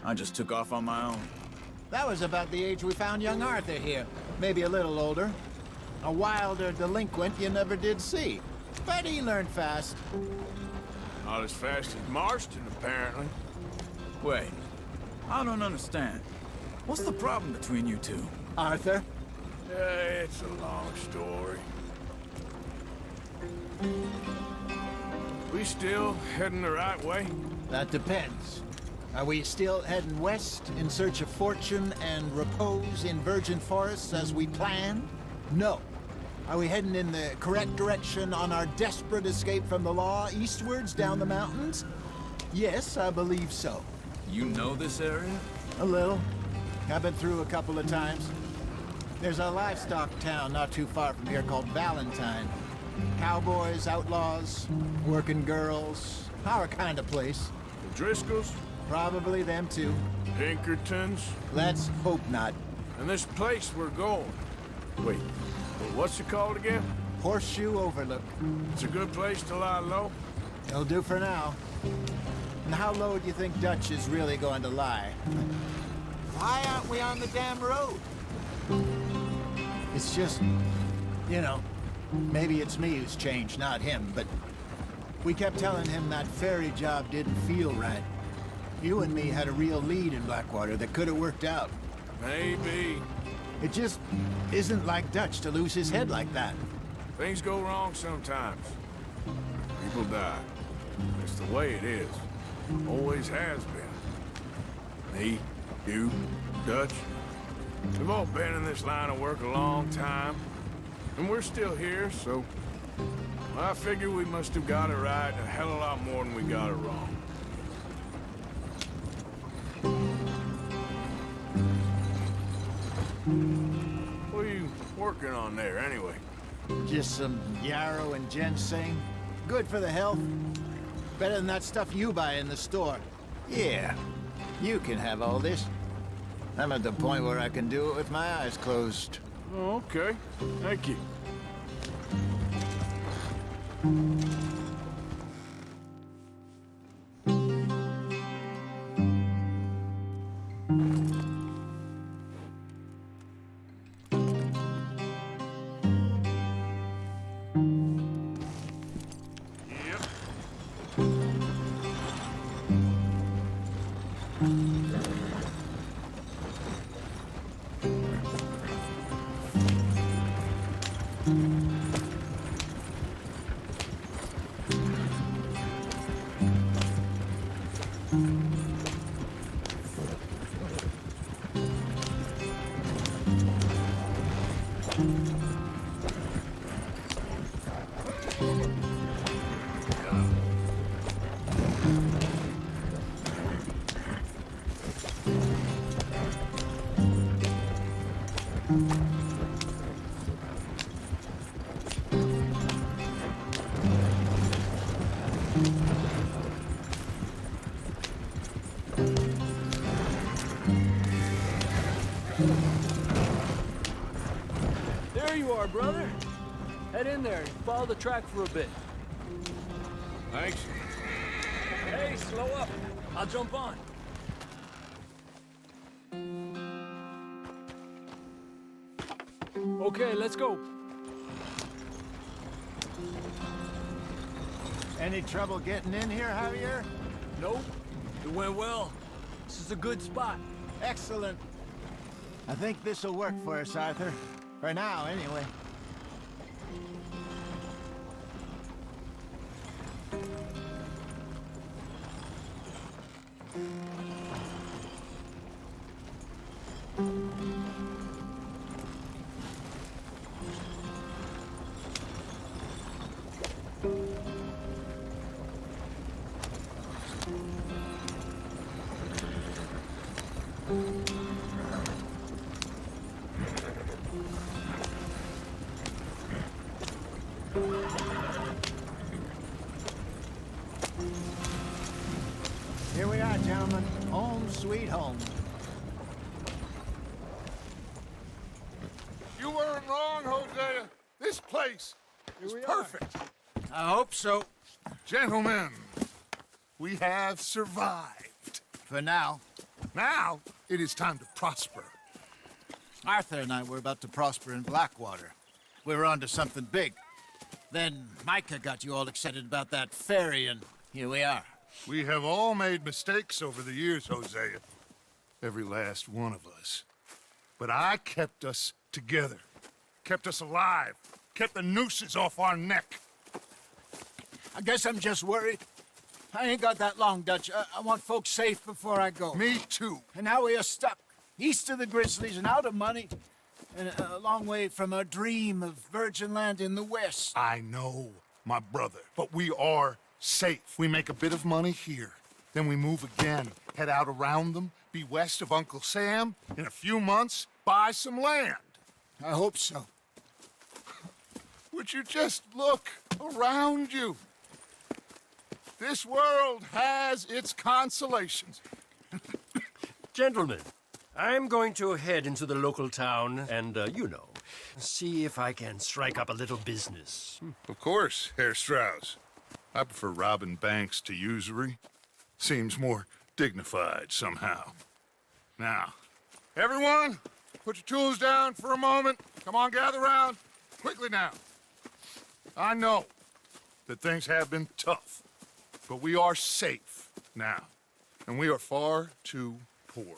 I just took off on my own. That was about the age we found young Arthur here. Maybe a little older. A wilder delinquent you never did see. But he learned fast. Not as fast as Marston, apparently. Wait, I don't understand. What's the problem between you two? Arthur? It's a long story. We still heading the right way? That depends. Are we still heading west in search of fortune and repose in virgin forests as we planned? No. Are we heading in the correct direction on our desperate escape from the law eastwards down the mountains? Yes, I believe so. You know this area? A little. I've been through a couple of times. There's a livestock town not too far from here called Valentine. Cowboys, outlaws, working girls, our kind of place. The Driscolls? Probably them too. Pinkertons? Let's hope not. And this place we're going. Wait, what's it called again? Horseshoe Overlook. It's a good place to lie low? It'll do for now. And how low do you think Dutch is really going to lie? Why aren't we on the damn road? It's just, you know, maybe it's me who's changed, not him, but we kept telling him that ferry job didn't feel right. You and me had a real lead in Blackwater that could have worked out. Maybe. It just isn't like Dutch to lose his head like that. Things go wrong sometimes. People die. It's the way it is. Always has been. Me, you, Dutch. We've all been in this line of work a long time. And we're still here, so... I figure we must have got it right a hell of a lot more than we got it wrong. What are you working on there, anyway? Just some yarrow and ginseng. Good for the health. Better than that stuff you buy in the store. Yeah, you can have all this. I'm at the point where I can do it with my eyes closed. Oh, okay. Thank you. There you are, brother. Head in there and follow the track for a bit. Thanks. Hey, slow up. I'll jump on. Okay, let's go. Any trouble getting in here, Javier? Nope. It went well. This is a good spot. Excellent. I think this'll work for us, Arthur. For now, anyway. Here we are, gentlemen. Home sweet home. You weren't wrong, Hosea. This place is perfect. I hope so. Gentlemen, we have survived. For now. Now, it is time to prosper. Arthur and I were about to prosper in Blackwater. We were onto something big. Then Micah got you all excited about that ferry, and here we are. We have all made mistakes over the years, Hosea. Every last one of us. But I kept us together. Kept us alive. Kept the nooses off our neck. I guess I'm just worried. I ain't got that long, Dutch. I want folks safe before I go. Me too. And now we are stuck, east of the Grizzlies and out of money, and a long way from our dream of virgin land in the west. I know, my brother, but we are safe. We make a bit of money here, then we move again, head out around them, be west of Uncle Sam, in a few months, buy some land. I hope so. Would you just look around you? This world has its consolations. Gentlemen, I'm going to head into the local town and, see if I can strike up a little business. Of course, Herr Strauss. I prefer robbing banks to usury. Seems more dignified somehow. Now, everyone, put your tools down for a moment. Come on, gather round. Quickly now. I know that things have been tough, but we are safe now, and we are far too poor.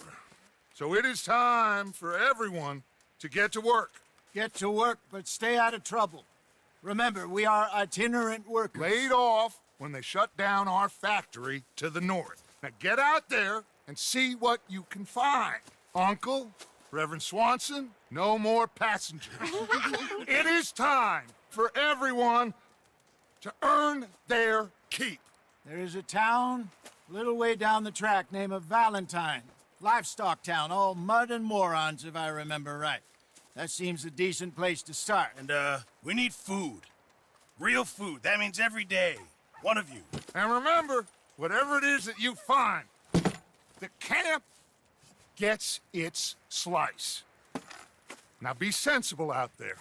So it is time for everyone to get to work. Get to work, but stay out of trouble. Remember, we are itinerant workers. Laid off when they shut down our factory to the north. Now get out there and see what you can find. Uncle, Reverend Swanson, no more passengers. It is time for everyone to earn their keep. There is a town a little way down the track named Valentine. Livestock town, all mud and morons, if I remember right. That seems a decent place to start. And, we need food. Real food. That means every day. One of you. And remember, whatever it is that you find, the camp gets its slice. Now be sensible out there.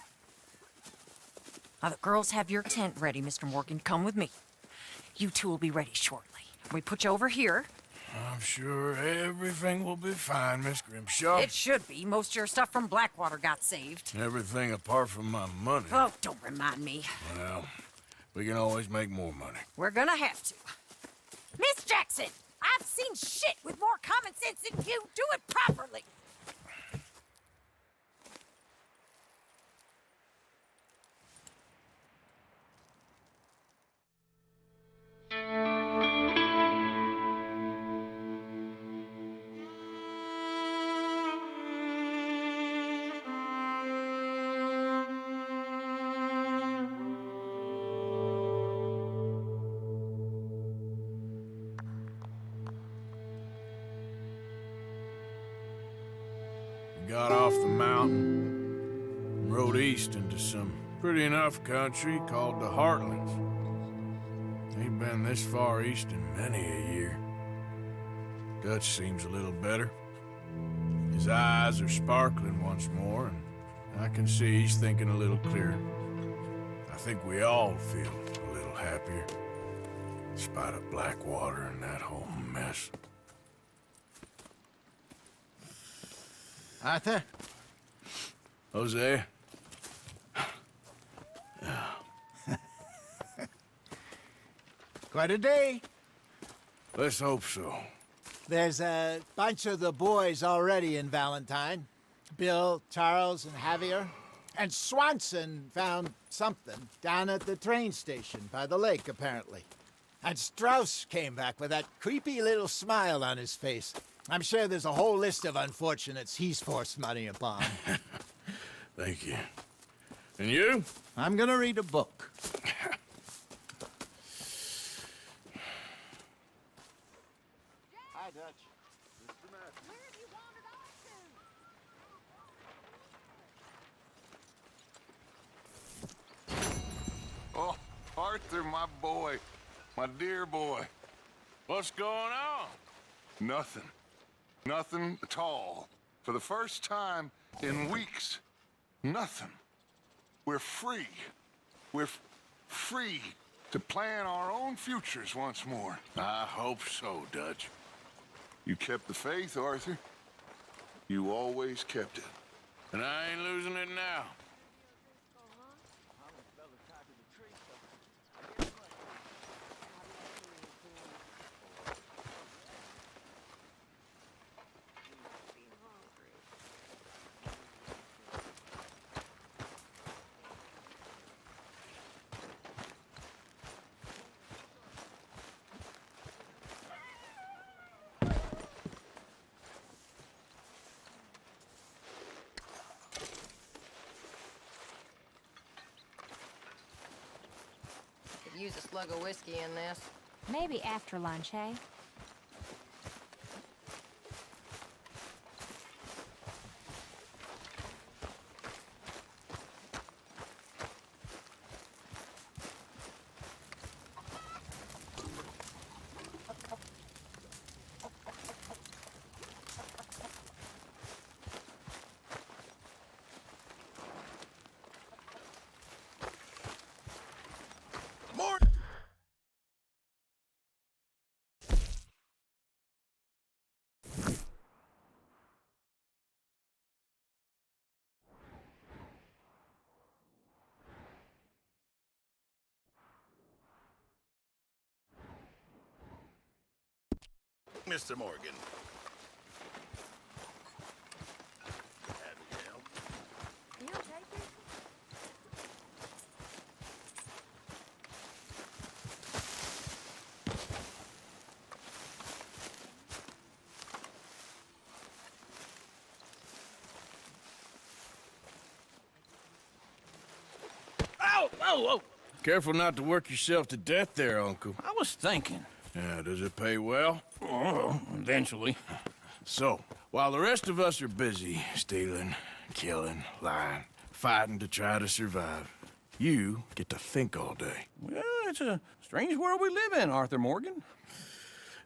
Now, the girls have your tent ready, Mr. Morgan. Come with me. You two will be ready shortly. We put you over here. I'm sure everything will be fine, Miss Grimshaw. It should be. Most of your stuff from Blackwater got saved. Everything apart from my money. Oh, don't remind me. Well, we can always make more money. We're gonna have to. Miss Jackson, I've seen shit with more common sense than you. Do it properly. Got off the mountain and rode east into some pretty enough country called the Heartlands. Ain't been this far east in many a year. Dutch seems a little better. His eyes are sparkling once more, and I can see he's thinking a little clearer. I think we all feel a little happier, in spite of Blackwater and that whole mess. Arthur? Jose? Quite a day. Let's hope so. There's a bunch of the boys already in Valentine. Bill, Charles, and Javier. And Swanson found something down at the train station by the lake, apparently. And Strauss came back with that creepy little smile on his face. I'm sure there's a whole list of unfortunates he's forced money upon. Thank you. And you? I'm gonna read a book. Hi, Dutch. Where have you wandered off to? Oh, Arthur, my boy. My dear boy. What's going on? Nothing. Nothing at all. For the first time in weeks, nothing. We're free. We're free to plan our own futures once more. I hope so, Dutch. You kept the faith, Arthur. You always kept it. And I ain't losing it now. Could use a slug of whiskey in this. Maybe after lunch, hey? Mr. Morgan. Ow! Whoa, whoa! Careful not to work yourself to death there, Uncle. I was thinking. Yeah, does it pay well? Oh, eventually. So, while the rest of us are busy stealing, killing, lying, fighting to try to survive, you get to think all day. Well, it's a strange world we live in, Arthur Morgan.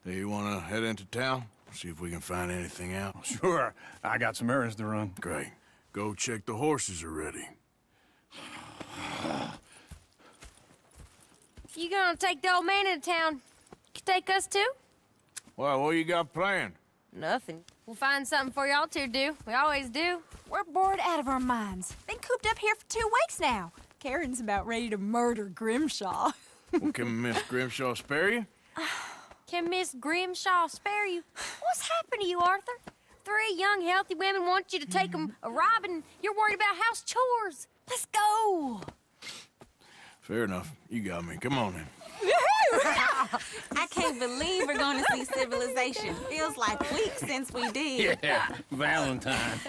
Hey, you want to head into town? See if we can find anything out? Sure, I got some errands to run. Great. Go check the horses are ready. You gonna take the old man into town? You take us too? Well, what you got planned? Nothing. We'll find something for y'all to do. We always do. We're bored out of our minds. Been cooped up here for 2 weeks now. Karen's about ready to murder Grimshaw. Well, can Miss Grimshaw spare you? Can Miss Grimshaw spare you? What's happened to you, Arthur? 3 young, healthy women want you to take them a robbing. You're worried about house chores. Let's go. Fair enough. You got me. Come on in. I can't believe we're going to see civilization. Feels like weeks since we did. Yeah, Valentine.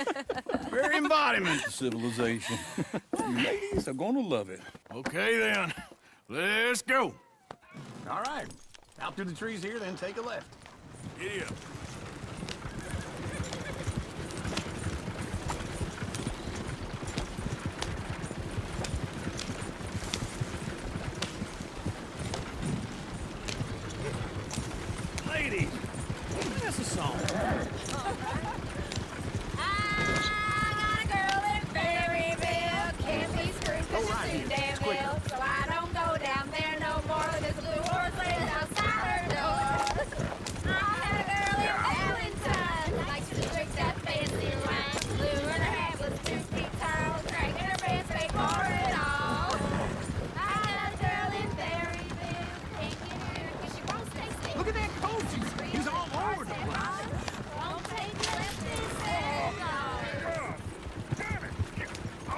Very embodiment of civilization. You ladies are gonna love it. Okay, then. Let's go. All right. Out through the trees here, then take a left. Giddy up. Ladies, that's a song. I got a girl in Berryville. Can't be screwed 'cause she's too damn ill. So I don't go down there no more. There's a blue horse laying outside her door. I had a girl in Valentine. Likes to drink that fancy wine. Blue in her hat was 2 feet tall. Dragging her pants paid for it all. I got a girl in Berryville. Can't get her 'cause she won't stay still. Look at that coach. He's all over the place. Won't take left this head. Damn it! Oh,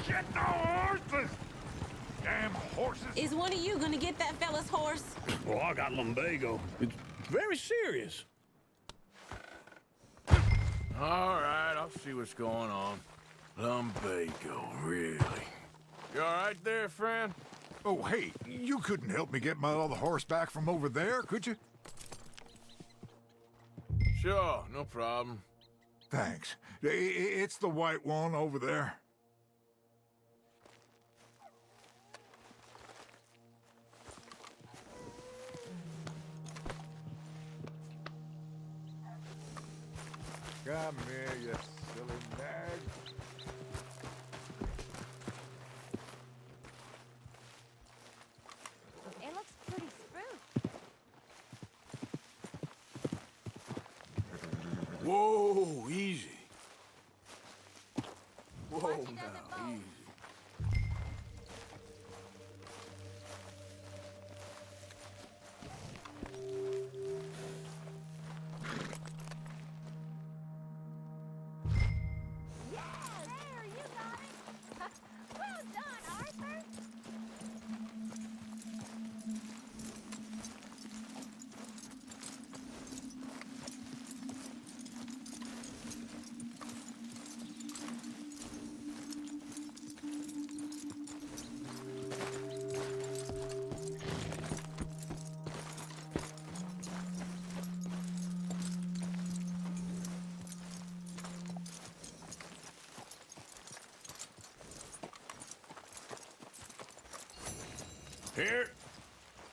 shit, no horses! Damn horses! Is one of you going to get that fella's horse? Well, I got lumbago. It's very serious. All right, I'll see what's going on. Lumbago, really? You all right there, friend? Oh, hey, you couldn't help me get my other horse back from over there, could you? Sure, no problem. Thanks. It's the white one over there. Come here, you silly nag. It looks pretty spruce. Whoa, easy. Whoa, now, easy. There, you got it. Well done, Arthur.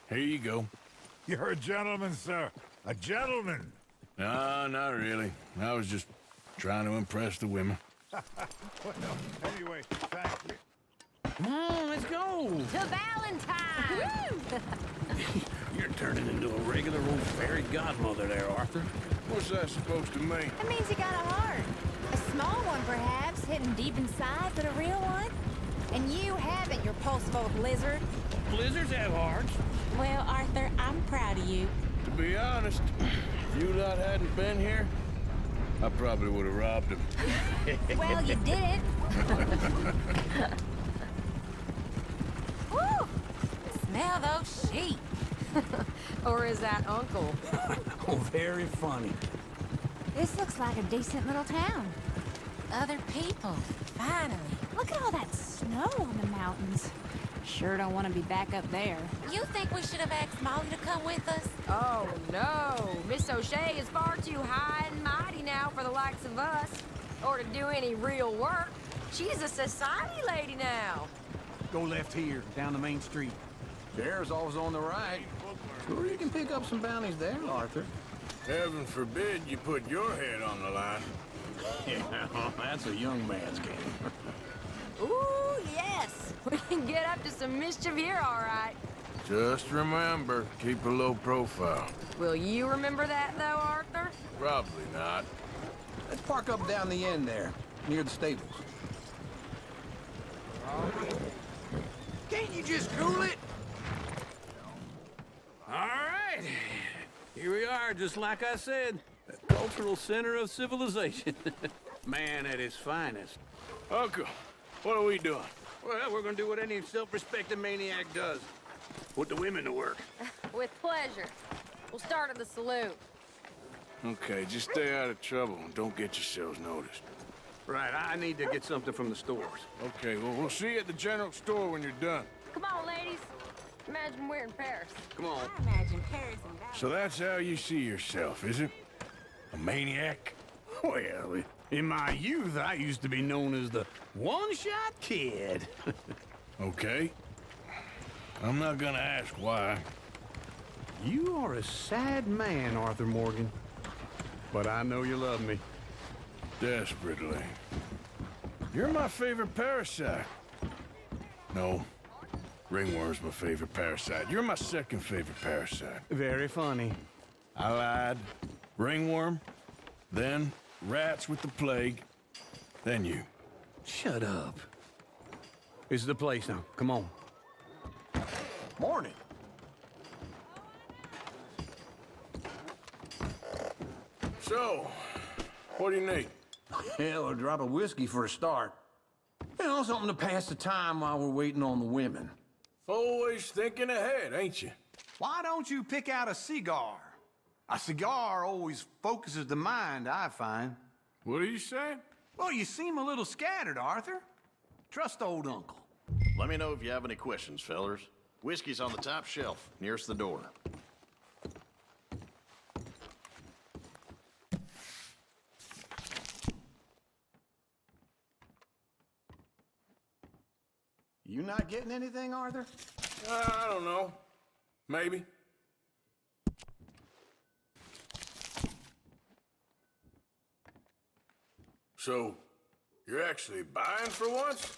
Here you go. You're a gentleman, sir. A gentleman. No, not really. I was just trying to impress the women. Well, anyway, thank you. Come on, let's go. To Valentine! You're turning into a regular old fairy godmother there, Arthur. What's that supposed to mean? That means you got a heart. A small one, perhaps, hidden deep inside, but a real one. And you haven't, your pulse-full lizard. Blizzards have hearts. Well, Arthur, I'm proud of you. To be honest, if you lot hadn't been here, I probably would have robbed him. Well, you didn't. Woo! Smell those sheep. Or is that Uncle? Oh, very funny. This looks like a decent little town. Other people, finally. Look at all that snow on the mountains. Sure don't want to be back up there. You think we should have asked Molly to come with us? Oh, no. Miss O'Shea is far too high and mighty now for the likes of us. Or to do any real work. She's a society lady now. Go left here, down the main street. There's always on the right. Sure, you can pick up some bounties there, Arthur. Heaven forbid you put your head on the line. Yeah, that's a young man's game. Ooh, yes. We can get up to some mischief here, all right. Just remember, keep a low profile. Will you remember that, though, Arthur? Probably not. Let's park up down the end there, near the stables. Can't you just cool it? All right. Here we are, just like I said. The cultural center of civilization. Man at his finest. Uncle, what are we doing? Well, we're gonna do what any self-respecting maniac does. Put the women to work. With pleasure. We'll start at the saloon. Okay, just stay out of trouble and don't get yourselves noticed. Right, I need to get something from the stores. Okay, well, we'll see you at the general store when you're done. Come on, ladies. Imagine we're in Paris. Come on. I imagine Paris and Valley. So that's how you see yourself, is it? A maniac? Well, in my youth, I used to be known as the one-shot kid. Okay. I'm not gonna ask why. You are a sad man, Arthur Morgan. But I know you love me. Desperately. You're my favorite parasite. No. Ringworm's my favorite parasite. You're my second favorite parasite. Very funny. I lied. Ringworm, then rats with the plague, then you. Shut up. This is the place now. Come on. Morning. So, what do you need? Hell, a drop of whiskey for a start. You know, something to pass the time while we're waiting on the women. Always thinking ahead, ain't you? Why don't you pick out a cigar? A cigar always focuses the mind, I find. What are you saying? Well, you seem a little scattered, Arthur. Trust old Uncle. Let me know if you have any questions, fellers. Whiskey's on the top shelf, nearest the door. You not getting anything, Arthur? I don't know. Maybe. So, you're actually buying for once?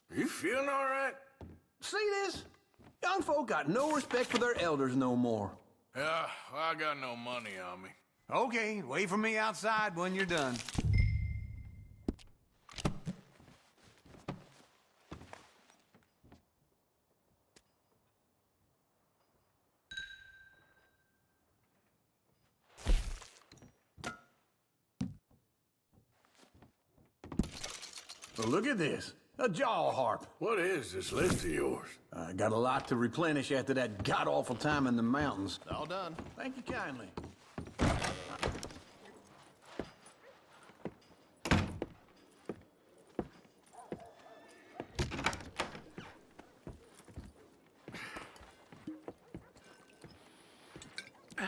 Are you feeling all right? See this? Young folk got no respect for their elders no more. Yeah, well, I got no money on me. Okay, wait for me outside when you're done. Well, look at this. A jaw harp. What is this list of yours? I got a lot to replenish after that god-awful time in the mountains. All done. Thank you kindly.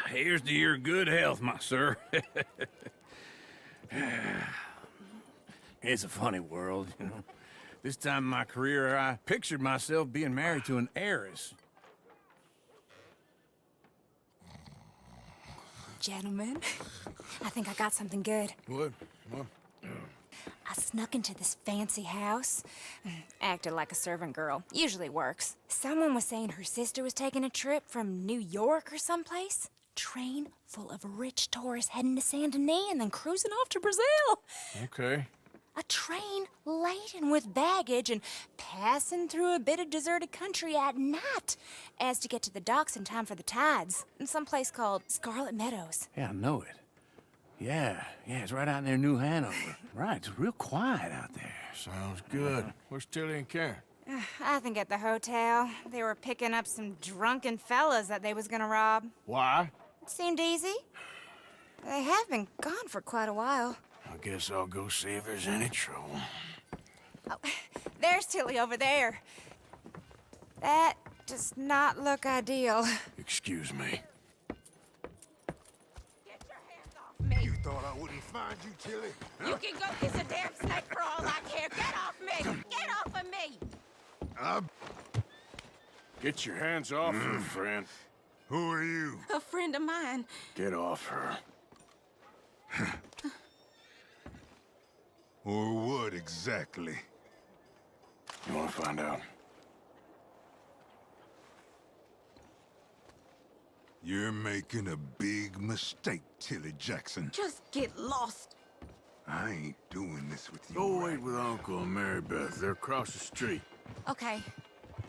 Here's to your good health, my sir. It's a funny world, you know. This time in my career, I pictured myself being married to an heiress. Gentlemen, I think I got something good. What? I snuck into this fancy house. Acted like a servant girl. Usually works. Someone was saying her sister was taking a trip from New York or someplace. Train full of rich tourists heading to Saint Denis and then cruising off to Brazil. Okay. A train laden with baggage and passing through a bit of deserted country at night as to get to the docks in time for the tides in some place called Scarlet Meadows. Yeah, I know it. Yeah, it's right out near New Hanover. Right, it's real quiet out there. Sounds good. Where's Tilly and Karen? I think at the hotel. They were picking up some drunken fellas that they was gonna rob. Why? It seemed easy. They have been gone for quite a while. I guess I'll go see if there's any trouble. Oh, there's Tilly over there. That does not look ideal. Excuse me. Get your hands off me. You thought I wouldn't find you, Tilly? You can go kiss a damn snake for all I care. Get off me! Get off of me! Get your hands off her, friend. Who are you? A friend of mine. Get off her. Or what exactly? You want to find out? You're making a big mistake, Tilly Jackson. Just get lost. I ain't doing this with you. Go right wait with now. Uncle and Mary Beth. They're across the street. Okay.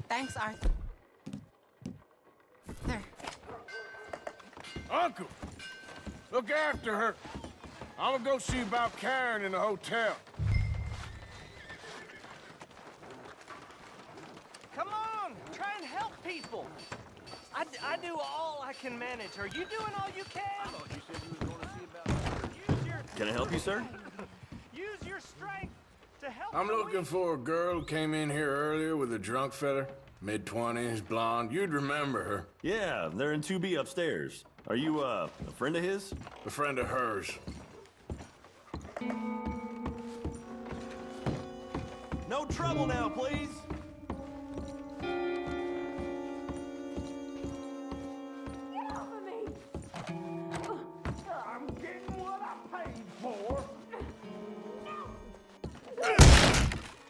Thanks, Arthur. There. Uncle! Look after her. I'm gonna go see about Karen in the hotel. Come on, try and help people. I do all I can manage. Are you doing all you can? I thought you said you was going to see about her. Can I help you, sir? Use your strength to help. I'm looking for a girl who came in here earlier with a drunk fella. Mid-20s, blonde. You'd remember her. Yeah, they're in 2B upstairs. Are you, a friend of his? A friend of hers. No trouble now, please. Get off of me! I'm getting what I paid for.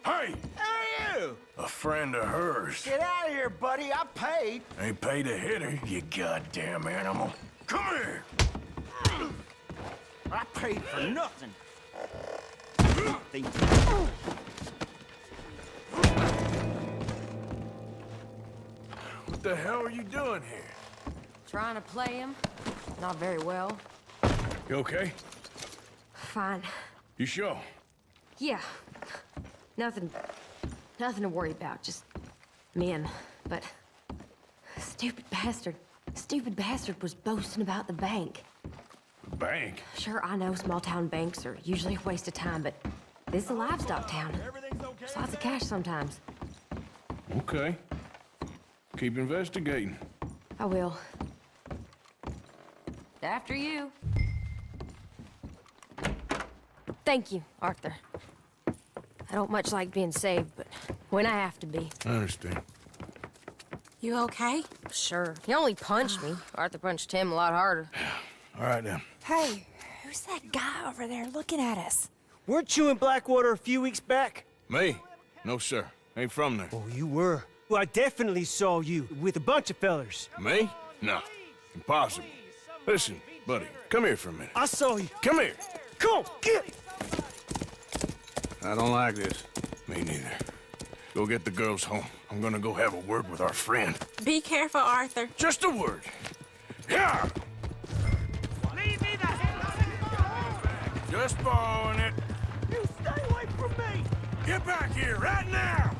Hey! Who are you? A friend of hers. Get out of here, buddy. I paid. Ain't paid to hit her, you goddamn animal. Come here! I paid for nothing. What the hell are you doing here? Trying to play him? Not very well. You okay? Fine. You sure? Yeah. Nothing to worry about. Just men. But stupid bastard was boasting about the bank. The bank? Sure, I know small town banks are usually a waste of time, but this is a livestock town. There's lots of cash sometimes. Okay. Keep investigating. I will. After you. Thank you, Arthur. I don't much like being saved, but when I have to be. I understand. You okay? Sure. He only punched me. Arthur punched him a lot harder. All right, then. Hey, who's that guy over there looking at us? Weren't you in Blackwater a few weeks back? Me? No, sir. Ain't from there. Oh, you were. Well, I definitely saw you with a bunch of fellers. Me? No. Impossible. Listen, Buddy, come here for a minute. I saw you. Come here. Come on, get. I don't like this. Me neither. Go get the girls home. I'm gonna go have a word with our friend. Be careful, Arthur. Just a word. Yeah! Leave me the hell. Just borrowing it. You stay away from me. Get back here right now!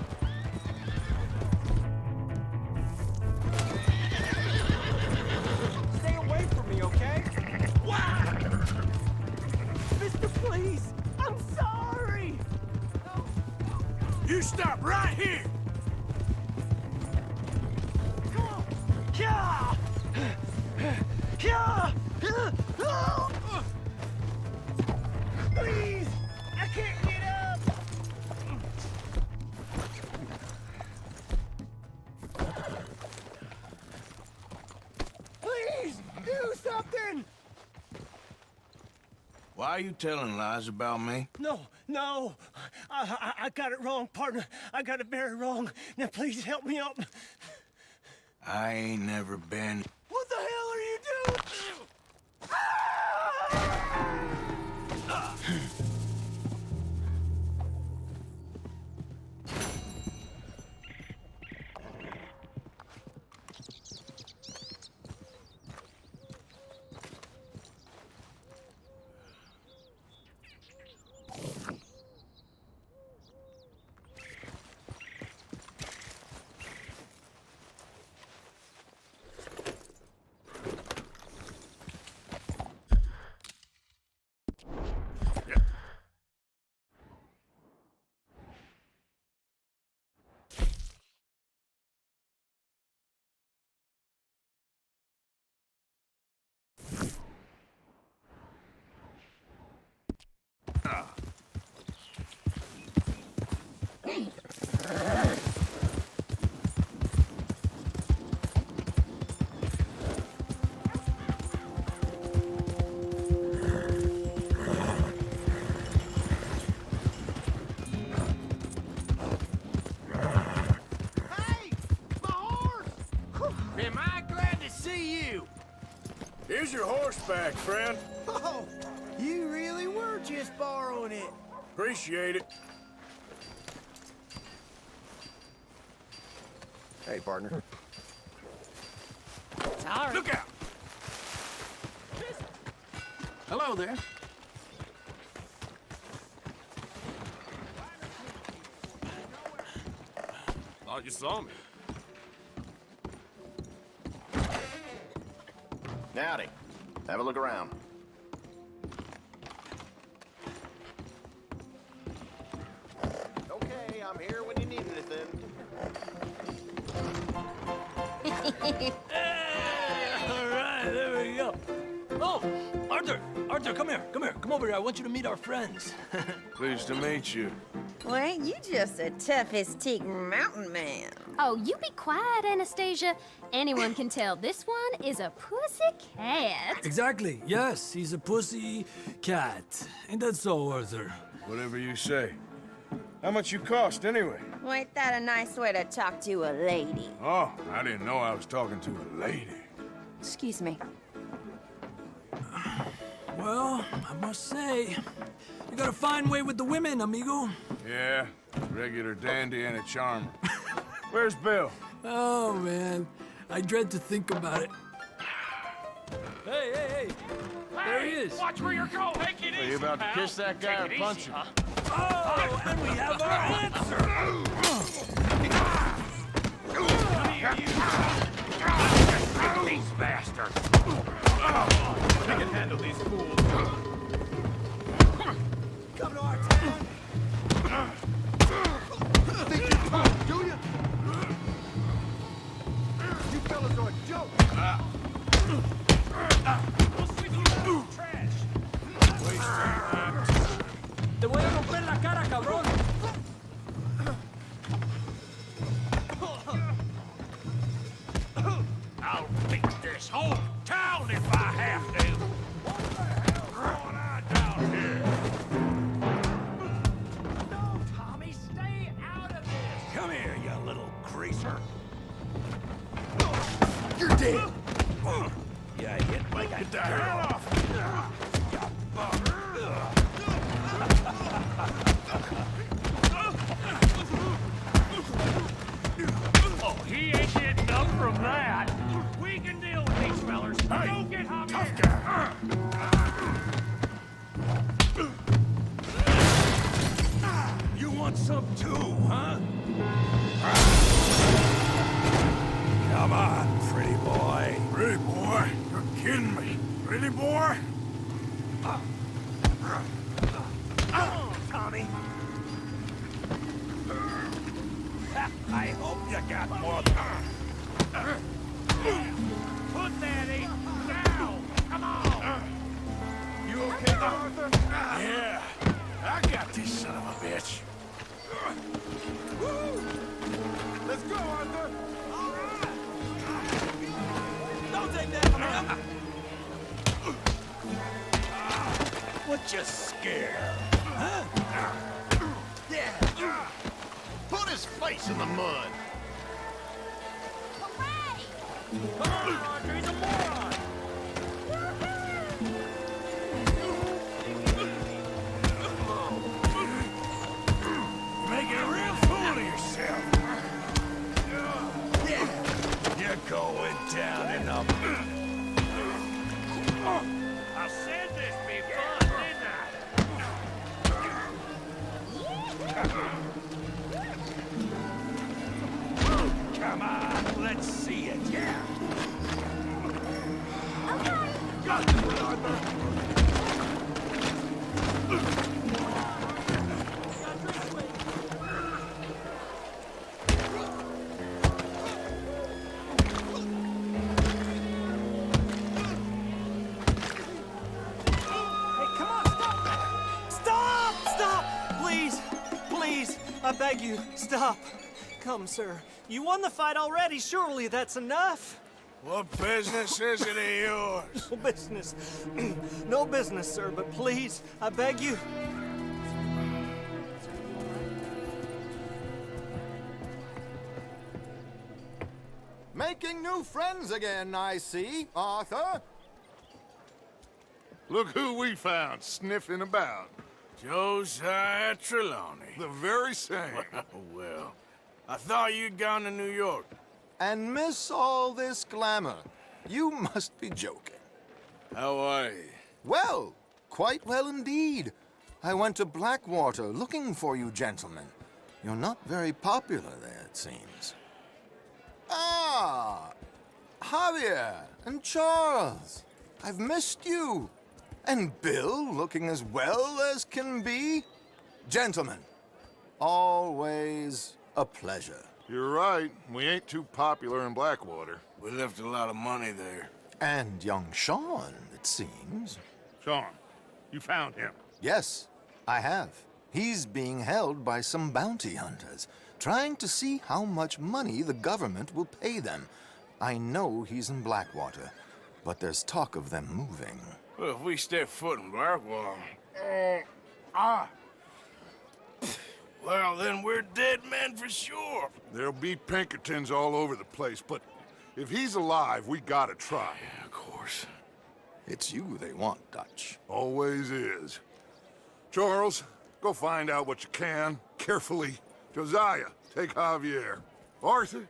Stay away from me, okay? Mister, please. I'm sorry. You stop right here! Come on. Yeah. Yeah. Please. I can't get up. Please do something. Why are you telling lies about me? No. I got it wrong, partner. I got it very wrong. Now please help me up. I ain't never been... What the hell are you doing? Here's your horseback, friend. Oh, you really were just borrowing it. Appreciate it. Hey, partner. Sorry. Look out! Hello there. Thought you saw me. Howdy. Have a look around. Okay, I'm here when you need anything. All right, there we go. Oh, Arthur, come here. Come over here. I want you to meet our friends. Pleased to meet you. Well, ain't you just a toughest teak mountain man? Oh, you be quiet, Anastasia. Anyone can tell this one is a pussy cat. Exactly. Yes, he's a pussy cat. Ain't that so, Arthur? Whatever you say. How much you cost, anyway? Well, ain't that a nice way to talk to a lady? Oh, I didn't know I was talking to a lady. Excuse me. Well, I must say, you got a fine way with the women, amigo. Yeah, regular dandy and a charmer. Where's Bill? Oh, man. I dread to think about it. Hey! There he is. Watch where you're going. Take it Are easy, you about to pal. kiss that guy or Take it punch easy, him? huh? Oh, and we have our answer. These bastards. We can handle these fools. Come to our town. Think you're tough, do you? You fellas are a joke. Te voy a romper la cara, cabrón. I'll beat this whole town if I have to. What the hell's going on down here? No, Tommy, stay out of this. Come here, you little greaser. You're dead. Yeah, hit like a dagger. some too, huh? Come on, pretty boy. Pretty boy? You're kidding me. Pretty boy? Come on, Tommy. I hope you got more. Put that ape down. Come on. You okay, Arthur? Yeah. I got this son of a bitch. Let's go, Arthur. All right. Don't take that from him. What you scared? Huh? Yeah. Put his face in the mud. Come on, Arthur. He's a moron. Making a real fool of yourself. You're going down in a... I said this be fun, didn't I? Come on, let's see it. Yeah. I beg you, stop. Come, sir. You won the fight already. Surely that's enough. What business is it of yours? No business. No business, sir, but please, I beg you. Making new friends again, I see, Arthur. Look who we found sniffing about. Josiah Trelawney. The very same. Well, I thought you'd gone to New York. And miss all this glamour. You must be joking. How are you? Well, quite well indeed. I went to Blackwater looking for you gentlemen. You're not very popular there, it seems. Ah, Javier and Charles. I've missed you. And Bill looking as well as can be. Gentlemen, always a pleasure. You're right. We ain't too popular in Blackwater. We left a lot of money there. And young Sean, it seems. Sean, you found him? Yes, I have. He's being held by some bounty hunters, trying to see how much money the government will pay them. I know he's in Blackwater, but there's talk of them moving. Well, if we step foot in Blackwater... Well, then we're dead men for sure. There'll be Pinkertons all over the place, but if he's alive, we gotta try. Yeah, of course. It's you they want, Dutch. Always is. Charles, go find out what you can, carefully. Josiah, take Javier. Arthur,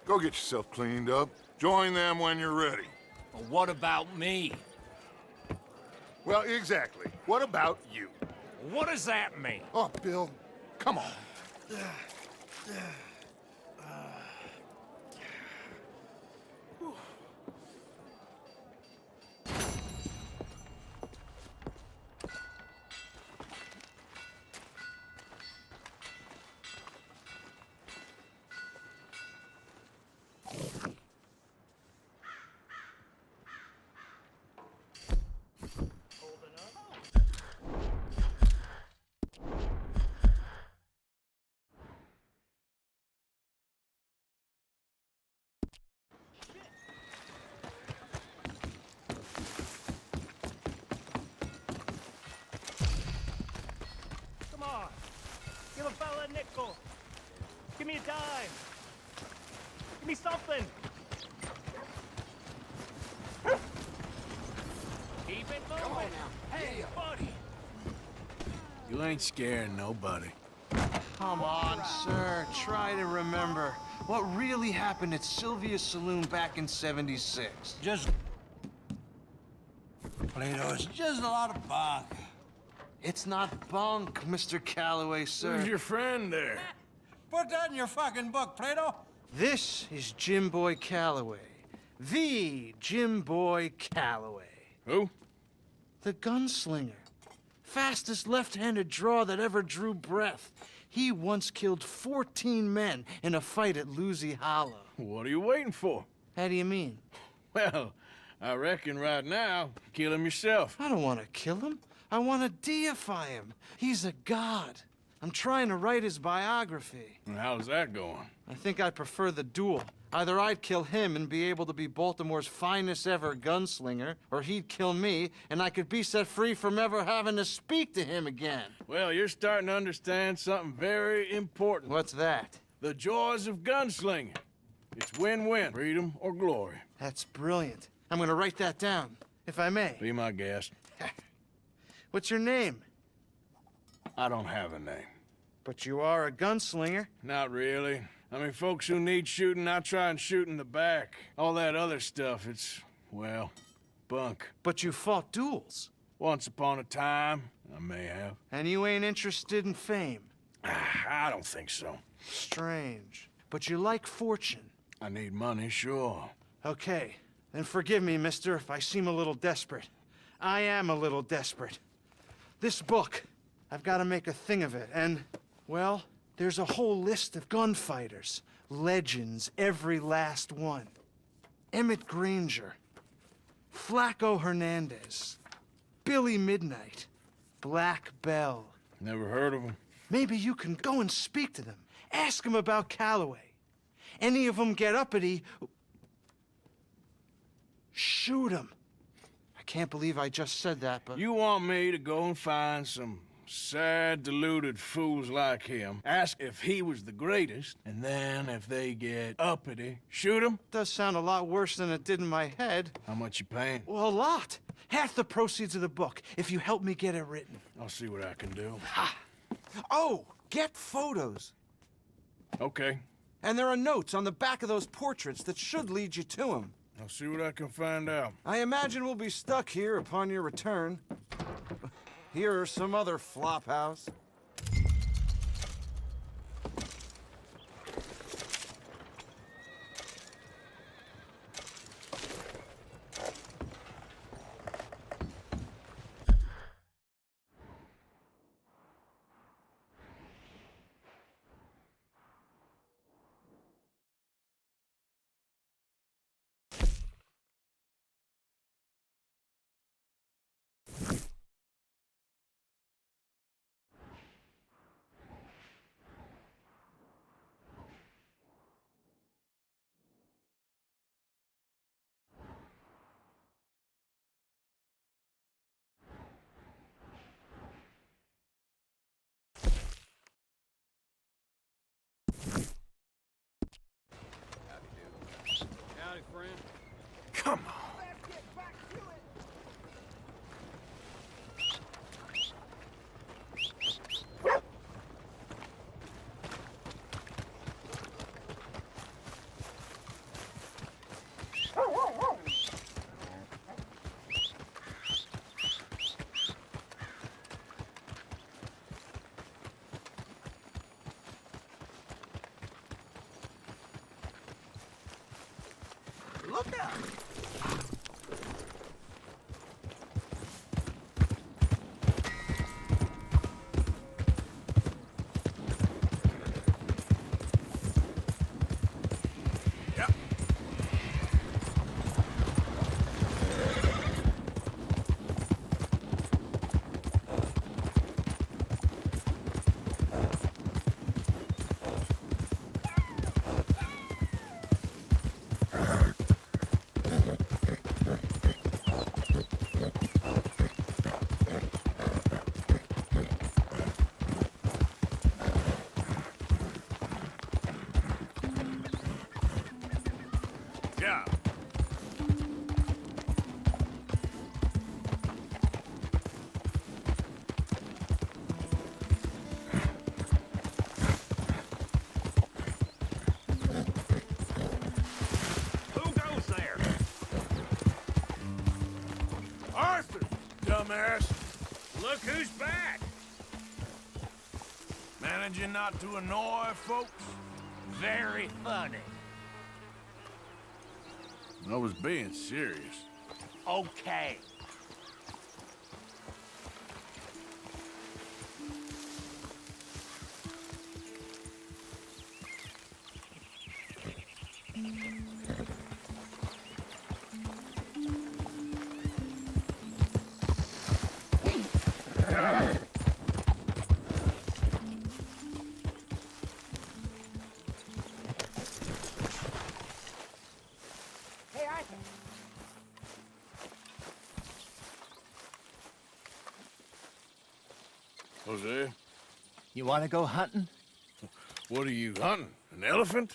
go get yourself cleaned up. Join them when you're ready. Well, what about me? Well, exactly. What about you? What does that mean? Oh, Bill, come on. Come on. Give a fella a nickel. Give me a dime. Give me something. Keep it moving. Come on now. Hey, buddy. You ain't scaring nobody. Come on, sir. Try to remember what really happened at Sylvia's Saloon back in '76. Plato, it's just a lot of bunk. It's not bunk, Mr. Calloway, sir. Who's your friend there? Put that in your fucking book, Plato. This is Jim Boy Calloway. The Jim Boy Calloway. Who? The gunslinger. Fastest left-handed draw that ever drew breath. He once killed 14 men in a fight at Lucy Hollow. What are you waiting for? How do you mean? Well, I reckon right now, kill him yourself. I don't want to kill him. I want to deify him. He's a god. I'm trying to write his biography. And how's that going? I think I prefer the duel. Either I'd kill him and be able to be Baltimore's finest ever gunslinger, or he'd kill me and I could be set free from ever having to speak to him again. Well, you're starting to understand something very important. What's that? The joys of gunslinging. It's win-win, freedom or glory. That's brilliant. I'm gonna write that down, if I may. Be my guest. What's your name? I don't have a name. But you are a gunslinger. Not really. I mean, folks who need shooting, I try and shoot in the back. All that other stuff, it's, well, bunk. But you fought duels. Once upon a time, I may have. And you ain't interested in fame. I don't think so. Strange. But you like fortune. I need money, sure. Okay. Then forgive me, mister, if I seem a little desperate. I am a little desperate. This book, I've got to make a thing of it, and, well, there's a whole list of gunfighters. Legends, every last one. Emmett Granger, Flaco Hernandez, Billy Midnight, Black Bell. Never heard of them. Maybe you can go and speak to them. Ask them about Calloway. Any of them get uppity, shoot them. I can't believe I just said that, but... You want me to go and find some sad, deluded fools like him, ask if he was the greatest, and then if they get uppity, shoot him? Does sound a lot worse than it did in my head. How much you paying? Well, a lot. Half the proceeds of the book, if you help me get it written. I'll see what I can do. Ha! Oh, get photos. Okay. And there are notes on the back of those portraits that should lead you to him. I'll see what I can find out. I imagine we'll be stuck here upon your return. Here are some other flophouse. Howdy, friend. Come on. Look out! Yeah. Who goes there? Arthur, dumbass. look who's back! Managing not to annoy folks? Very funny. I was being serious. Okay. Hey, Arthur. Jose, You want to go hunting? what are you hunting? An elephant?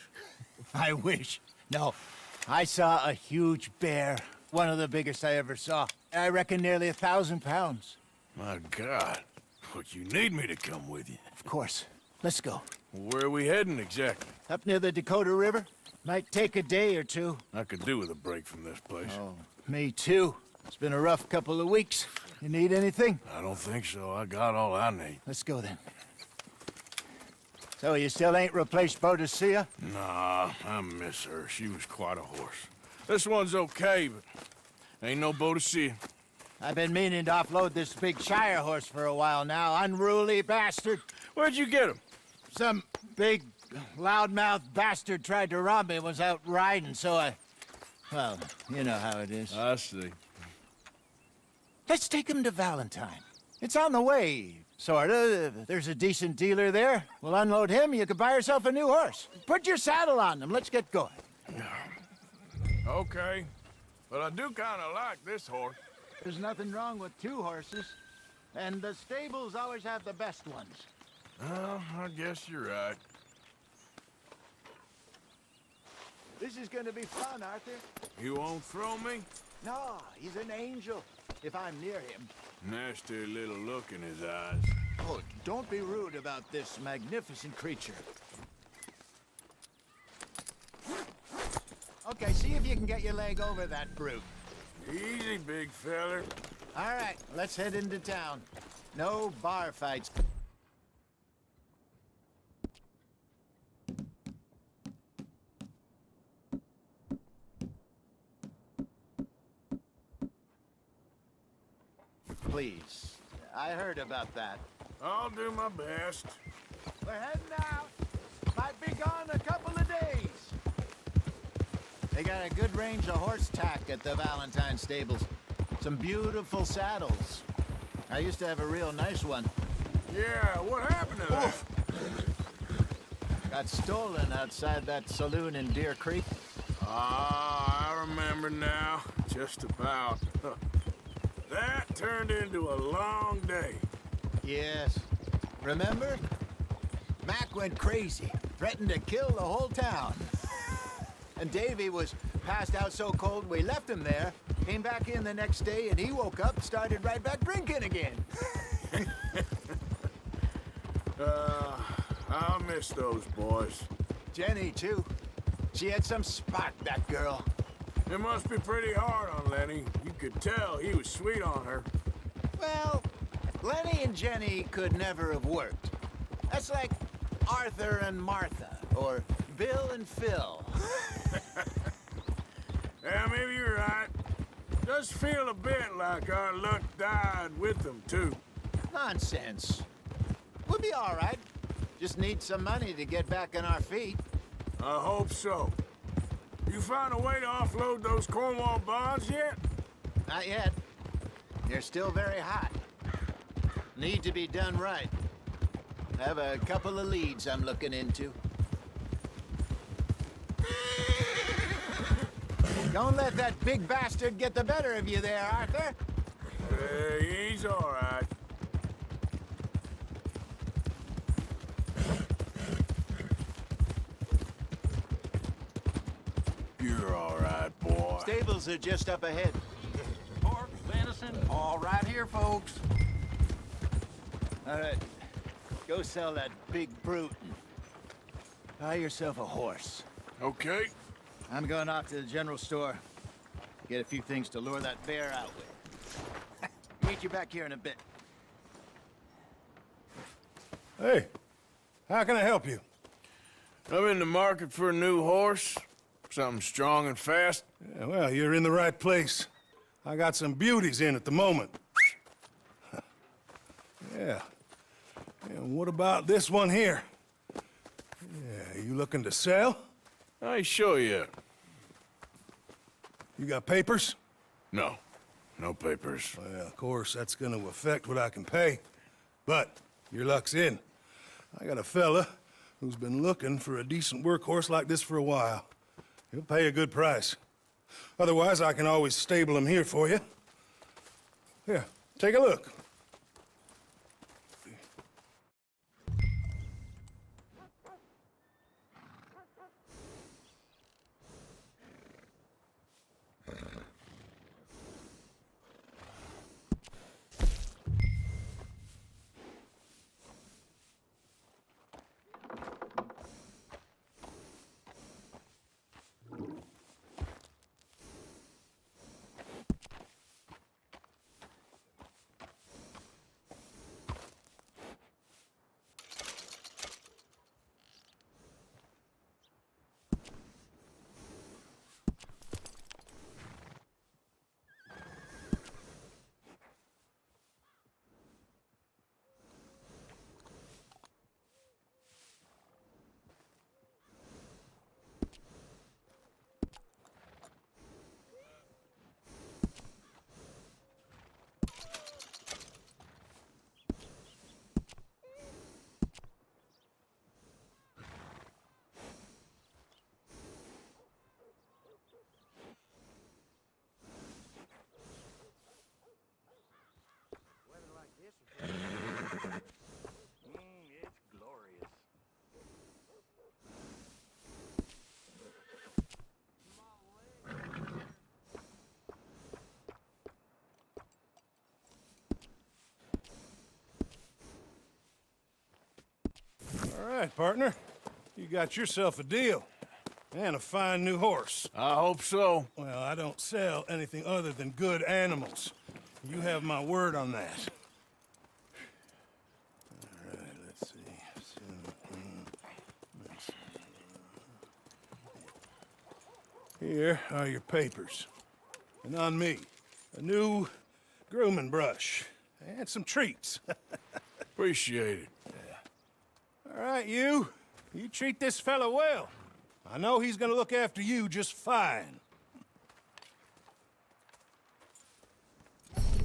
I wish. No, I saw a huge bear. One of the biggest I ever saw. I reckon nearly 1,000 pounds. My God. But you need me to come with you. Of course. Let's go. Where are we heading exactly? Up near the Dakota River. Might take a day or two. I could do with a break from this place. Oh, me too. It's been a rough couple of weeks. You need anything? I don't think so. I got all I need. Let's go then. So you still ain't replaced Boadicea? Nah, I miss her. She was quite a horse. This one's okay, but ain't no Boadicea. I've been meaning to offload this big Shire horse for a while now. Unruly bastard. Where'd you get him? Some big, loudmouth bastard tried to rob me and was out riding, so I... Well, you know how it is. I see. Let's take him to Valentine. It's on the way, sorta. There's a decent dealer there. We'll unload him, you can buy yourself a new horse. Put your saddle on him, let's get going. Okay, but I do kind of like this horse. There's nothing wrong with two horses. And the stables always have the best ones. Well, I guess you're right. This is gonna be fun, Arthur. You won't throw me? No, he's an angel, if I'm near him. Nasty little look in his eyes. Oh, don't be rude about this magnificent creature. Okay, see if you can get your leg over that brute. Easy, big feller. All right, let's head into town. No bar fights. Please, I heard about that. I'll do my best. We're heading out. Might be gone a couple of days. They got a good range of horse tack at the Valentine stables. Some beautiful saddles. I used to have a real nice one. Yeah, what happened to that? Got stolen outside that saloon in Deer Creek. Ah, I remember now. Just about. That turned into a long day. Yes. Remember? Mac went crazy, threatened to kill the whole town. And Davy was passed out so cold we left him there, came back in the next day, and he woke up, started right back drinking again. I'll miss those boys. Jenny, too. She had some spark, that girl. It must be pretty hard on Lenny. You could tell he was sweet on her. Well, Lenny and Jenny could never have worked. That's like Arthur and Martha, or Bill and Phil. Yeah, maybe you're right. Does feel a bit like our luck died with them, too. Nonsense. We'll be all right. Just need some money to get back on our feet. I hope so. You found a way to offload those Cornwall bonds yet? Not yet. They're still very hot. Need to be done right. Have a couple of leads I'm looking into. Don't let that big bastard get the better of you there, Arthur. He's all right. You're all right, boy. Stables are just up ahead. Pork, venison, all right here, folks. All right. Go sell that big brute and buy yourself a horse. Okay. I'm going off to the general store. Get a few things to lure that bear out with. Meet you back here in a bit. Hey, how can I help you? I'm in the market for a new horse. Something strong and fast. Yeah, well, you're in the right place. I got some beauties in at the moment. Yeah. And what about this one here? Yeah, you looking to sell? I ain't sure yet. You got papers? No. No papers. Well, of course, that's gonna affect what I can pay. But your luck's in. I got a fella who's been looking for a decent workhorse like this for a while. He'll pay a good price. Otherwise, I can always stable him here for you. Here, take a look. It's glorious. All right, partner. You got yourself a deal. And a fine new horse. I hope so. Well, I don't sell anything other than good animals. You have my word on that. All right, let's see. Here are your papers. And on me, a new grooming brush. And some treats. Appreciate it. Yeah. All right, you. You treat this fella well. I know he's gonna look after you just fine.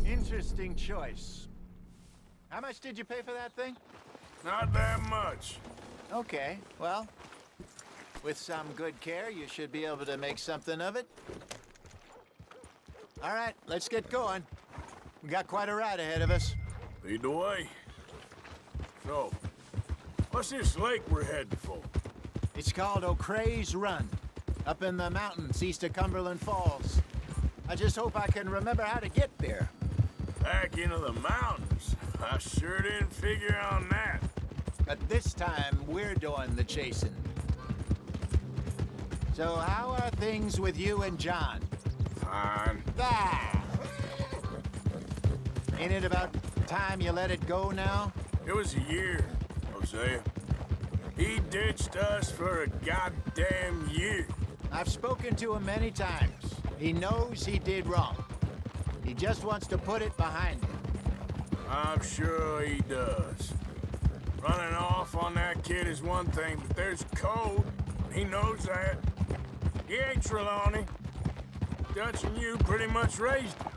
Interesting choice. How much did you pay for that thing? Not that much. Okay, well, with some good care, you should be able to make something of it. All right, let's get going. We got quite a ride ahead of us. Lead the way. So, what's this lake we're heading for? It's called O'Creagh's Run, up in the mountains east of Cumberland Falls. I just hope I can remember how to get there. Back into the mountains? I sure didn't figure on that. But this time, we're doing the chasing. So how are things with you and John? Fine. Ah! Ain't it about time you let it go now? It was a year, Hosea. He ditched us for a goddamn year. I've spoken to him many times. He knows he did wrong. He just wants to put it behind him. I'm sure he does. Running off on that kid is one thing, but there's code. He knows that. He ain't Trelawney. Dutch and you pretty much raised him.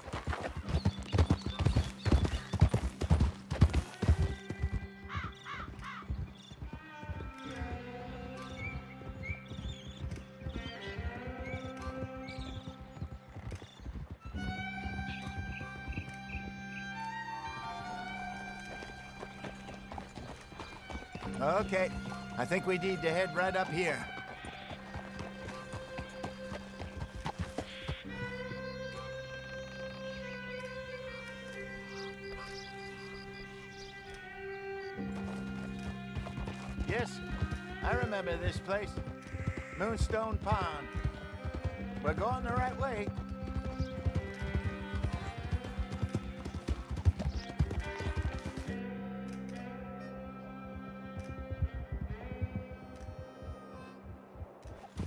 Okay, I think we need to head right up here. Yes, I remember this place. Moonstone Pond. We're going the right way.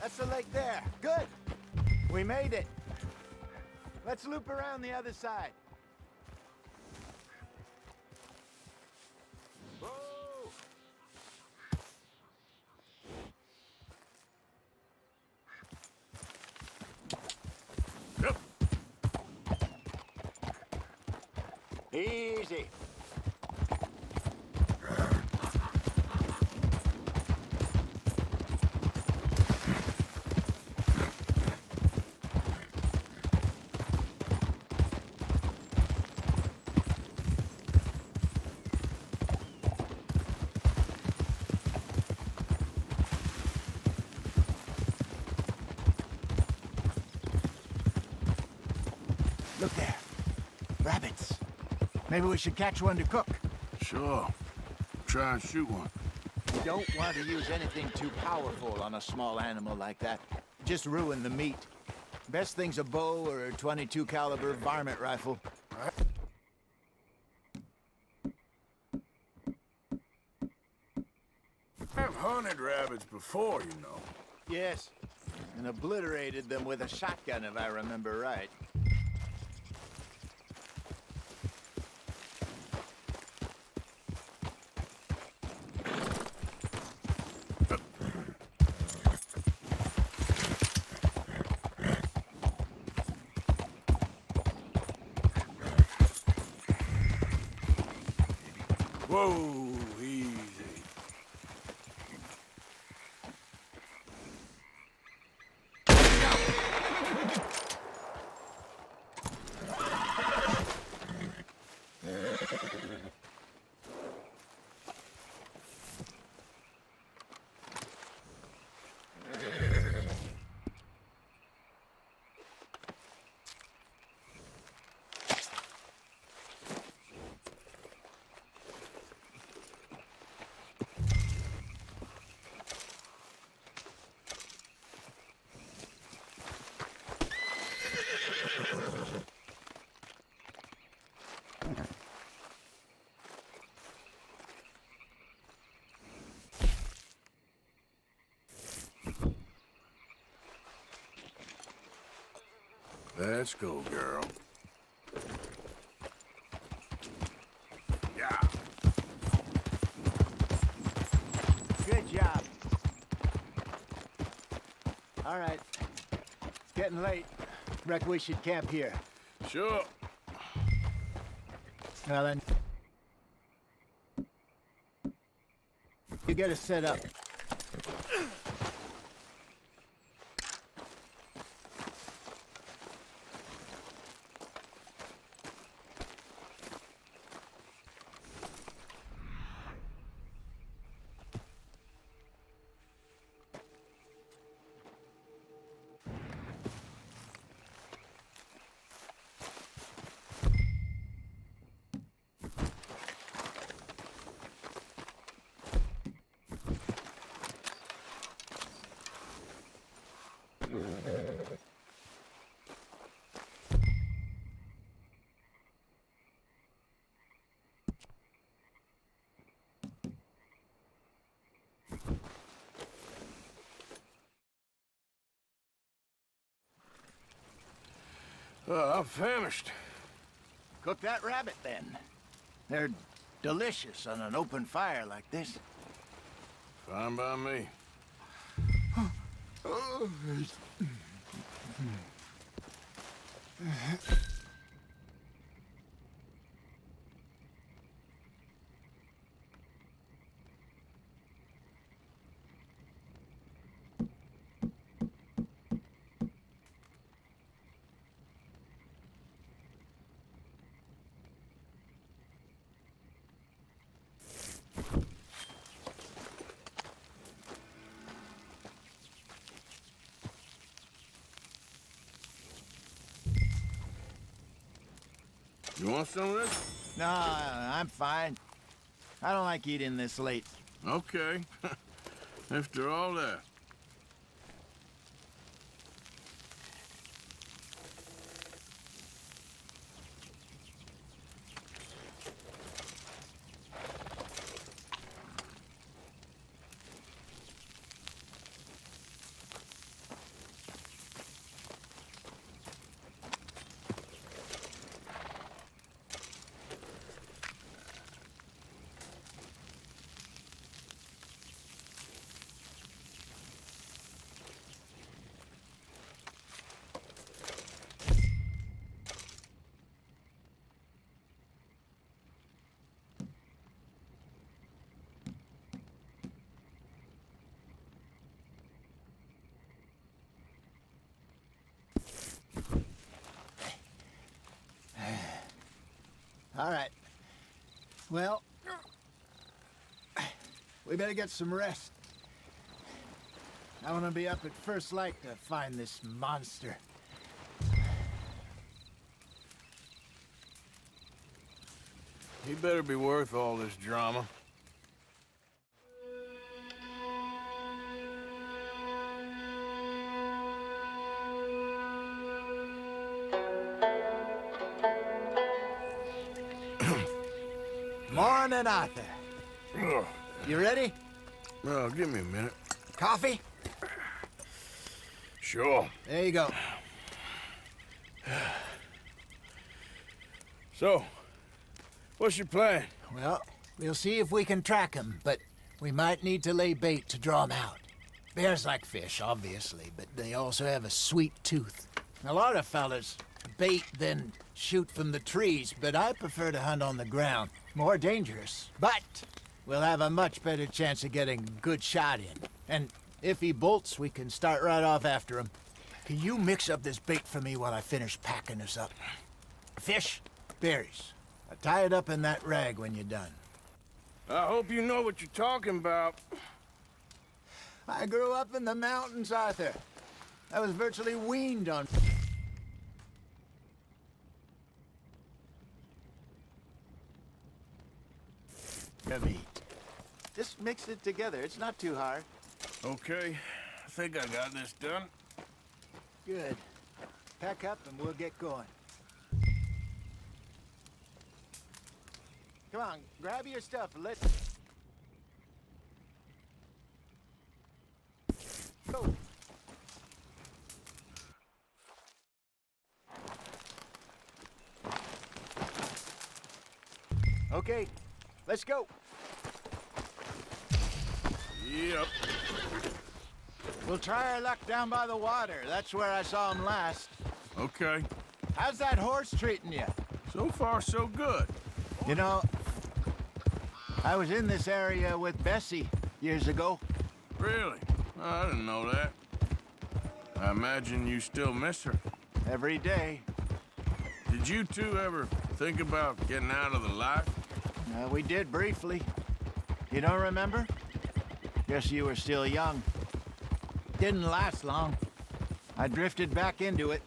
That's the lake there. Good. We made it. Let's loop around the other side. Yep. Easy. Look there. Rabbits. Maybe we should catch one to cook. Sure. Try and shoot one. You don't want to use anything too powerful on a small animal like that. Just ruin the meat. Best thing's a bow or a .22 caliber varmint rifle. I've hunted rabbits before, you know. Yes, and obliterated them with a shotgun, if I remember right. Whoa, easy. Let's go, girl. Yeah. Good job. All right. It's getting late. Reckon we should camp here. Sure. Well then. You get us set up. I'm famished. Cook that rabbit then. They're delicious on an open fire like this. Fine by me. You want some of this? No, I'm fine. I don't like eating this late. Okay. After all that. All right. Well, we better get some rest. I want to be up at first light to find this monster. He better be worth all this drama. Morning, Arthur. You ready? Well, give me a minute. Coffee? Sure. There you go. So, what's your plan? Well, we'll see if we can track him, but we might need to lay bait to draw him out. Bears like fish, obviously, but they also have a sweet tooth. A lot of fellas bait, then shoot from the trees, but I prefer to hunt on the ground. More dangerous, but we'll have a much better chance of getting a good shot in. And if he bolts, we can start right off after him. Can you mix up this bait for me while I finish packing this up? Fish, berries. I'll tie it up in that rag when you're done. I hope you know what you're talking about. I grew up in the mountains, Arthur. I was virtually weaned on... meat. Just mix it together. It's not too hard. Okay, I think I got this done. Good. Pack up and we'll get going. Come on, grab your stuff and let's... go. Okay, let's go. Yep. We'll try our luck down by the water. That's where I saw him last. Okay. How's that horse treating you? So far, so good. You know, I was in this area with Bessie years ago. Really? Oh, I didn't know that. I imagine you still miss her. Every day. Did you two ever think about getting out of the life? We did briefly. You don't remember? Guess you were still young. Didn't last long. I drifted back into it.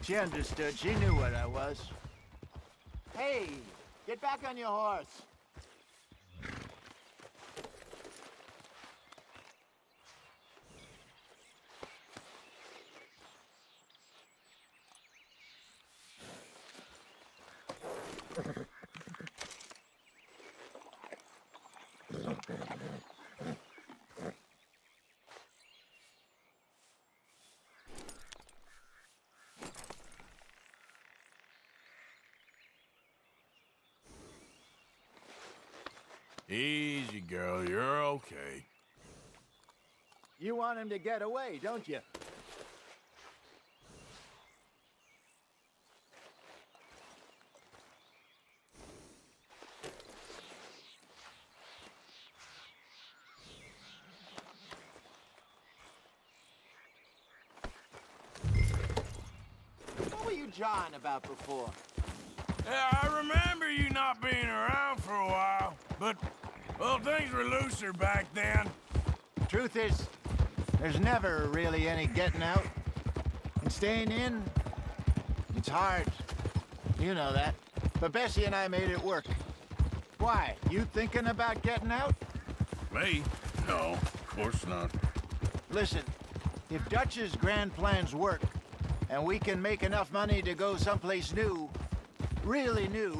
She understood. She knew what I was. Hey, get back on your horse. Easy, girl. You're okay. You want him to get away, don't you? What were you jawing about before? Yeah, I remember you not being around for a while, but, well, things were looser back then. Truth is, there's never really any getting out. And staying in, it's hard. You know that. But Bessie and I made it work. Why? You thinking about getting out? Me? No, of course not. Listen, if Dutch's grand plans work, and we can make enough money to go someplace new, really new,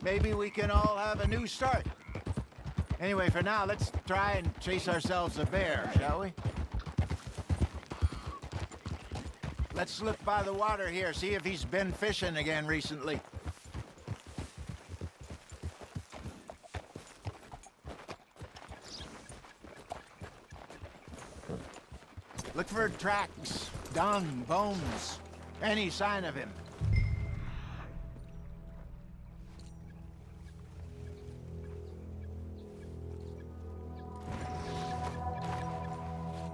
maybe we can all have a new start. Anyway, for now, let's try and chase ourselves a bear, shall we? Let's slip by the water here, see if he's been fishing again recently. Look for tracks, dung, bones, any sign of him.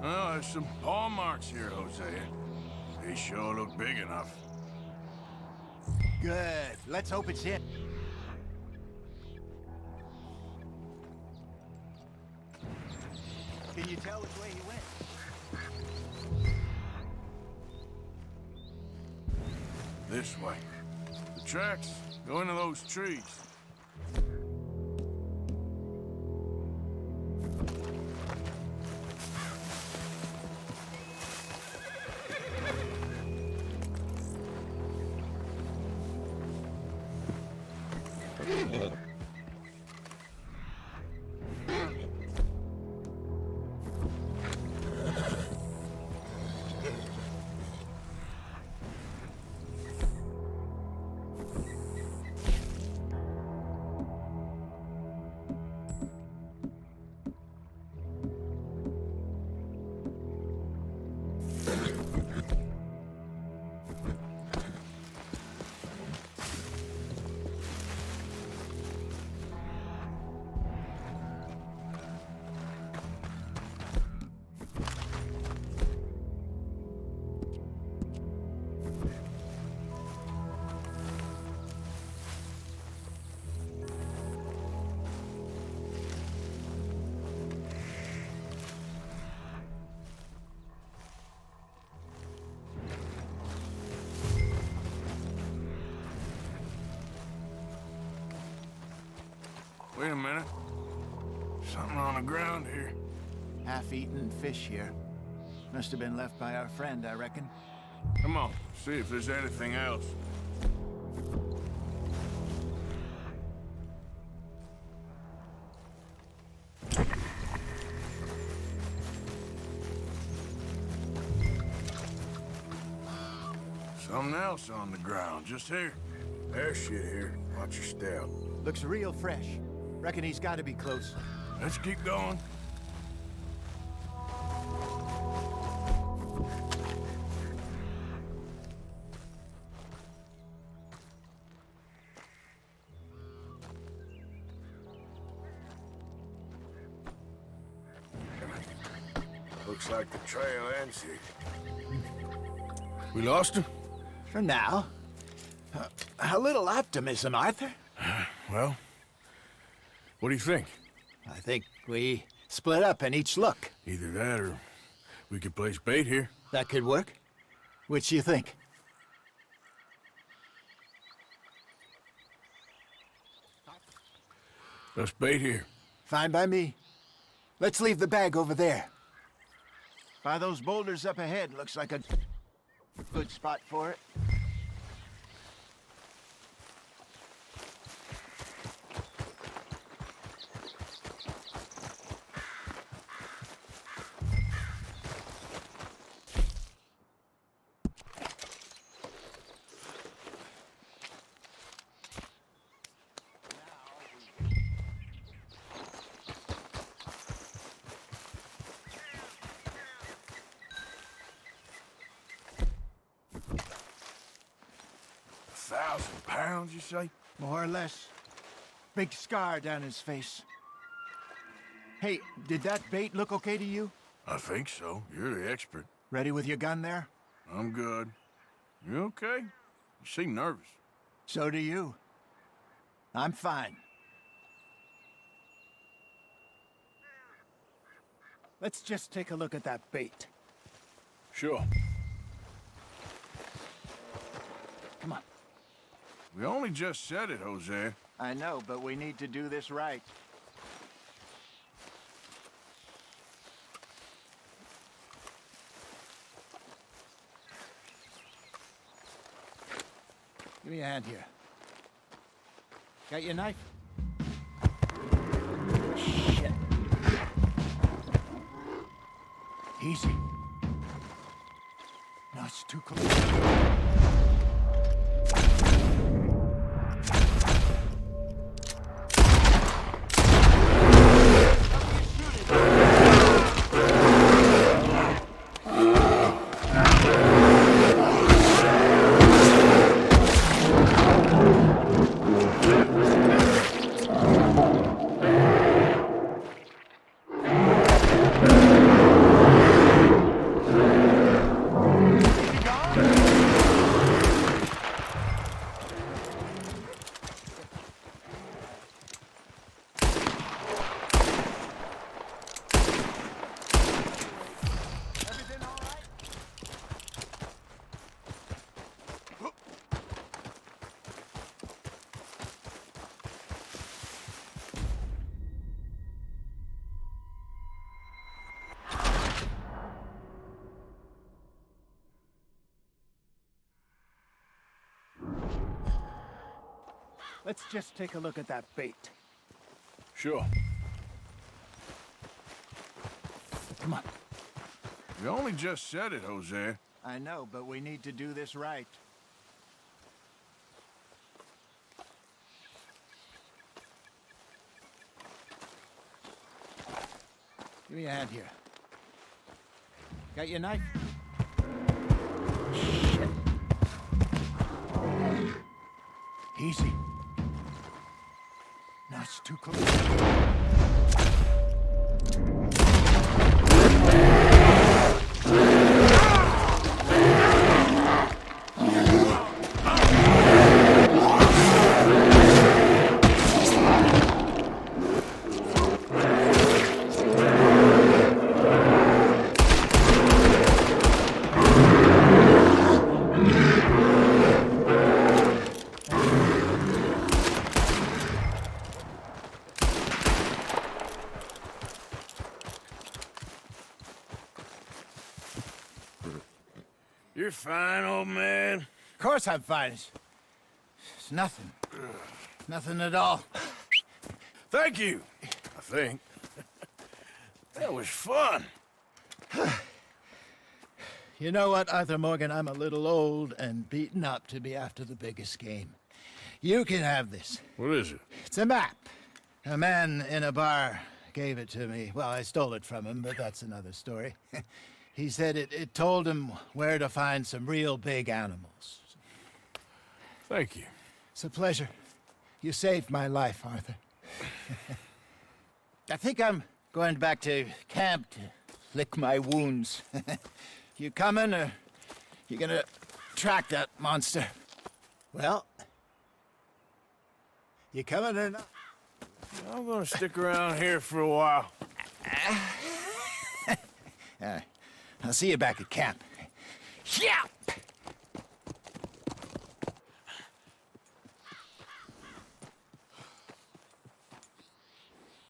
Well, there's some paw marks here, Hosea. They sure look big enough. Good. Let's hope it's it. Can you tell which way he went? This way. The tracks go into those trees. Wait a minute. Something on the ground here. Half-eaten fish here. Must have been left by our friend, I reckon. Come on, see if there's anything else. Something else on the ground, just here. There's shit here. Watch your step. Looks real fresh. Reckon he's got to be close. Let's keep going. Looks like the trail ends here. We lost him? For now. A little optimism, Arthur. Well, what do you think? I think we split up and each look. Either that or we could place bait here. That could work. Which you think? Let's bait here. Fine by me. Let's leave the bag over there. By those boulders up ahead, looks like a good spot for it. £1,000, you say? More or less. Big scar down his face. Hey, did that bait look okay to you? I think so. You're the expert. Ready with your gun there? I'm good. You okay? You seem nervous. So do you. I'm fine. Let's just take a look at that bait. Sure. Come on. We only just said it, Jose. I know, but we need to do this right. Give me a hand here. Got your knife? Shit. Easy. No, it's too close. Let's just take a look at that bait. Sure. Come on. You only just said it, Jose. I know, but we need to do this right. Give me a hand here. Got your knife? Shit. Easy. No, it's too close. You're fine, old man. Of course I'm fine. It's nothing. Nothing at all. Thank you, I think. That was fun. You know what, Arthur Morgan? I'm a little old and beaten up to be after the biggest game. You can have this. What is it? It's a map. A man in a bar gave it to me. Well, I stole it from him, but that's another story. He said it told him where to find some real big animals. Thank you. It's a pleasure. You saved my life, Arthur. I think I'm going back to camp to lick my wounds. You coming, or you gonna track that monster? Well, you coming or not? I'm gonna stick around here for a while. All right. I'll see you back at camp. Yeah!